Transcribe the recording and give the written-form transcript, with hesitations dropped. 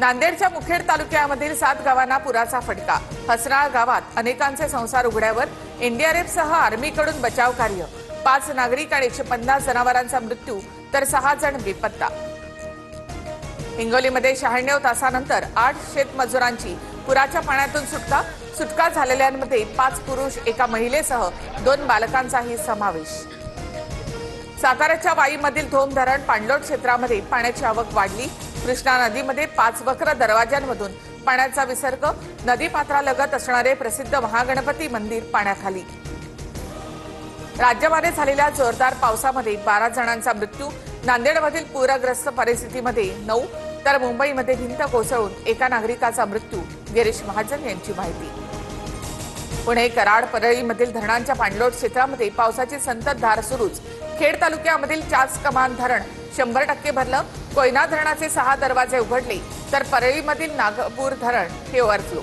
नांदेडच्या मुखेड तालुक्यामधील 7 गावांना पुराचा फटका। हसनाळ गावात अनेकांचे संसार उघड्यावर। एनडीआरएफसह आर्मीकडून बचाव कार्य। 5 नागरिक आणि 150 जनावरांचा मृत्यू तर 6 जण बेपत्ता। हिंगोलीमध्ये 96 तासानंतर 8 शेतमजुरांची पुराच्या पाण्यातून सुटका झालेल्यांमध्ये 5 पुरुष, 1 महिलेसह 2 बालकांचाही समावेश। साताऱ्याच्या वाईमधील धोम धरण पाणलोट क्षेत्रामध्ये पाण्याची आवक वाढली। कृष्णा नदीमध्ये 5 वक्र दरवाजांमधून पाण्याचा विसर्ग। नदीपात्रालगत असणारे प्रसिद्ध महागणपती मंदिर पाण्याखाली। राज्यामध्ये झालेल्या जोरदार पावसामध्ये 12 जणांचा मृत्यू। नांदेडमधील पूरग्रस्त परिस्थितीमध्ये 9 तर मुंबईमध्ये भिंत कोसळून 1 नागरिकाचा मृत्यू। गिरीश महाजन यांची माहिती। पुणे, कराड, परळीमधील धरणांच्या पाणलोट क्षेत्रामध्ये पावसाची संततधार सुरूच। खेड तालुक्यामधील चासकमान धरण 100% भरलं। कोयना धरणाचे 6 दरवाजे उघडले तर परळीमधील नागपूर धरण हे ओव्हरफ्लो।